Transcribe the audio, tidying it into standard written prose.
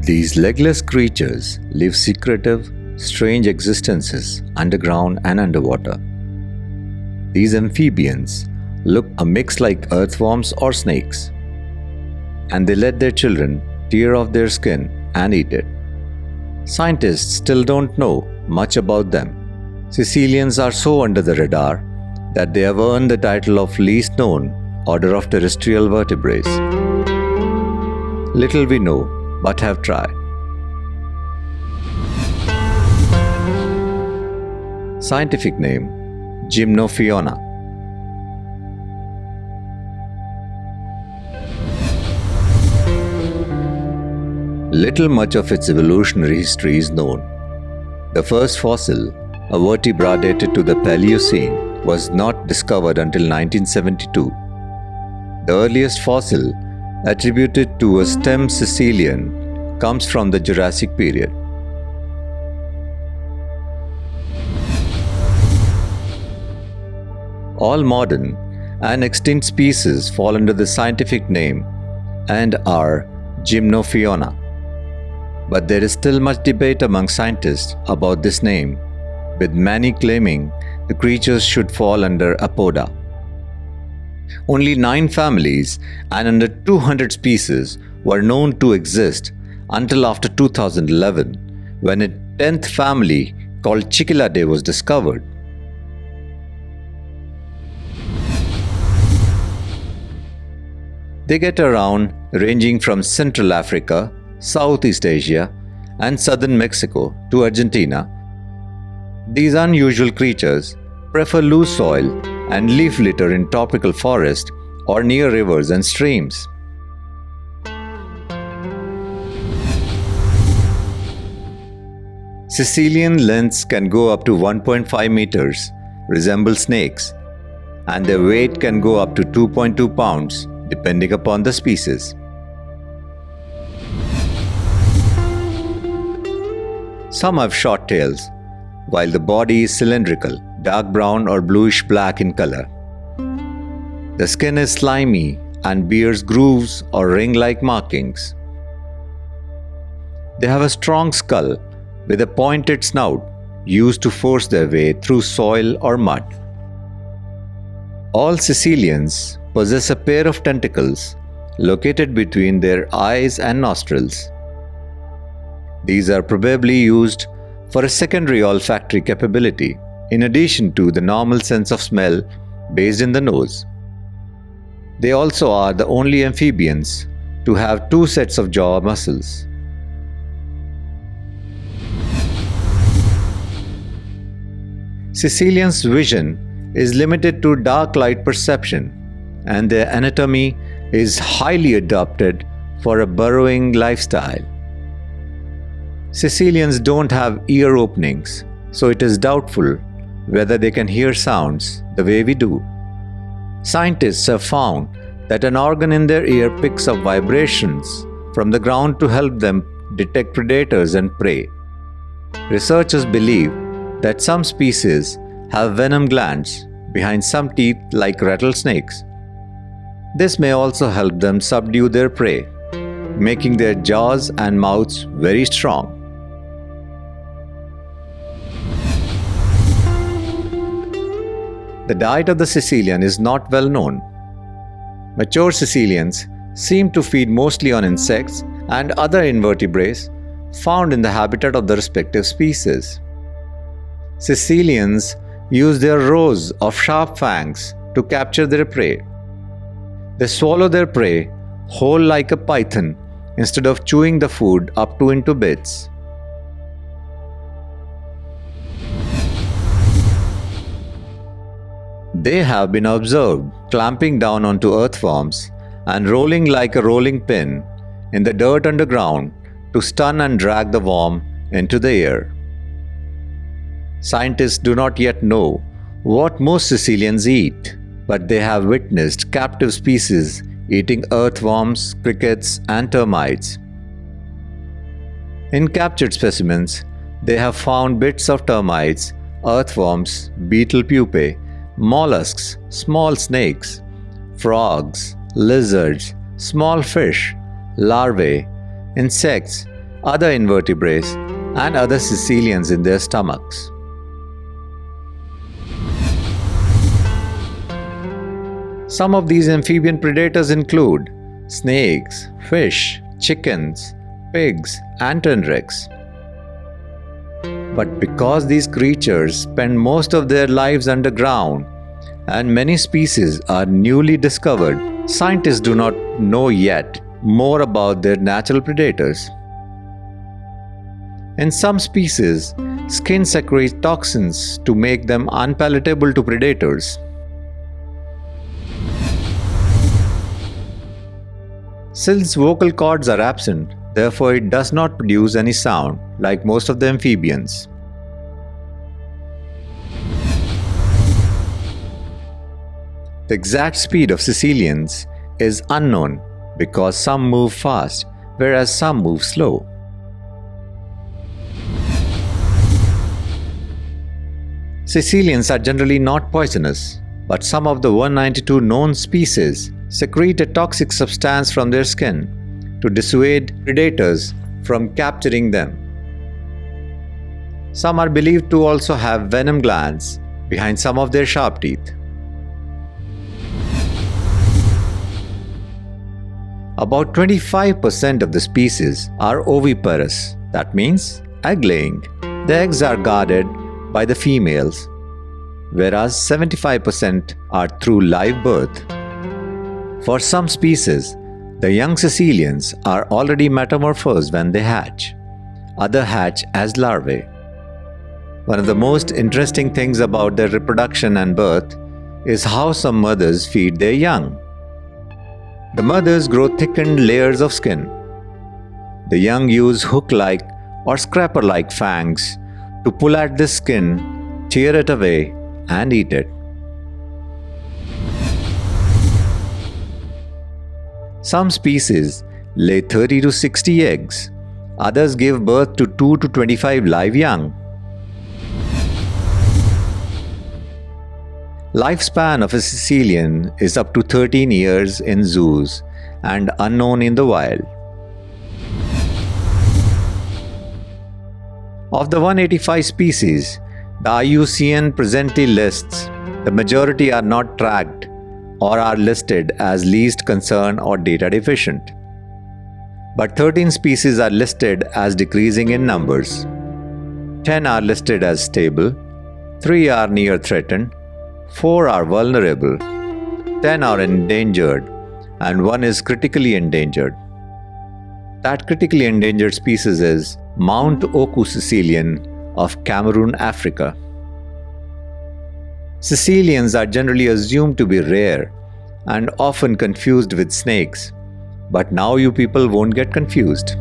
These legless creatures live secretive, strange existences underground and underwater. These amphibians look a mix like earthworms or snakes, and they let their children tear off their skin and eat it. Scientists still don't know much about them. Caecilians are so under the radar that they have earned the title of least known order of terrestrial vertebrates. Little we know, but have tried. Scientific name: Gymnophiona. Little much of its evolutionary history is known. The first fossil, a vertebra dated to the Paleocene, was not discovered until 1972. The earliest fossil, attributed to a stem Caecilian, comes from the Jurassic period. All modern and extinct species fall under the scientific name and are Gymnophiona. But there is still much debate among scientists about this name, with many claiming the creatures should fall under Apoda. Only 9 families and under 200 species were known to exist until after 2011, when a 10th family called Caecilidae was discovered. They get around ranging from Central Africa, Southeast Asia, and southern Mexico to Argentina. These unusual creatures prefer loose soil and leaf litter in tropical forest or near rivers and streams. Caecilian lengths can go up to 1.5 meters, resemble snakes, and their weight can go up to 2.2 pounds depending upon the species. Some have short tails, while the body is cylindrical, dark brown or bluish black in color. The skin is slimy and bears grooves or ring-like markings. They have a strong skull with a pointed snout used to force their way through soil or mud. All Caecilians possess a pair of tentacles located between their eyes and nostrils. These are probably used for a secondary olfactory capability, in addition to the normal sense of smell based in the nose. They also are the only amphibians to have 2 sets of jaw muscles. Caecilians' vision is limited to dark light perception, and their anatomy is highly adapted for a burrowing lifestyle. Caecilians don't have ear openings, so it is doubtful whether they can hear sounds the way we do. Scientists have found that an organ in their ear picks up vibrations from the ground to help them detect predators and prey. Researchers believe that some species have venom glands behind some teeth like rattlesnakes. This may also help them subdue their prey, making their jaws and mouths very strong. The diet of the Caecilian is not well known. Mature Caecilians seem to feed mostly on insects and other invertebrates found in the habitat of the respective species. Caecilians use their rows of sharp fangs to capture their prey. They swallow their prey whole like a python instead of chewing the food up to into bits. They have been observed clamping down onto earthworms and rolling like a rolling pin in the dirt underground to stun and drag the worm into the air. Scientists do not yet know what most Caecilians eat, but they have witnessed captive species eating earthworms, crickets, and termites. In captured specimens, they have found bits of termites, earthworms, beetle pupae, mollusks, small snakes, frogs, lizards, small fish, larvae, insects, other invertebrates, and other caecilians in their stomachs. Some of these amphibian predators include snakes, fish, chickens, pigs, and tenrecs. But because these creatures spend most of their lives underground and many species are newly discovered, scientists do not know yet more about their natural predators. In some species, skin secretes toxins to make them unpalatable to predators. Since vocal cords are absent, therefore it does not produce any sound like most of the amphibians. The exact speed of caecilians is unknown because some move fast, whereas some move slow. Caecilians are generally not poisonous, but some of the 192 known species secrete a toxic substance from their skin to dissuade predators from capturing them. Some are believed to also have venom glands behind some of their sharp teeth. About 25% of the species are oviparous, that means egg-laying. The eggs are guarded by the females, whereas 75% are through live birth. For some species, the young caecilians are already metamorphosed when they hatch. Others hatch as larvae. One of the most interesting things about their reproduction and birth is how some mothers feed their young. The mothers grow thickened layers of skin. The young use hook-like or scraper-like fangs to pull at the skin, tear it away, and eat it. Some species lay 30 to 60 eggs. Others give birth to 2 to 25 live young. Lifespan of a caecilian is up to 13 years in zoos and unknown in the wild. Of the 185 species, the IUCN presently lists, the majority are not tracked or are listed as least concern or data deficient. But 13 species are listed as decreasing in numbers. 10 are listed as stable, 3 are near threatened, 4 are vulnerable, 10 are endangered, and 1 is critically endangered. That critically endangered species is Mount Oku caecilian of Cameroon, Africa. Caecilians are generally assumed to be rare and often confused with snakes, but now you people won't get confused.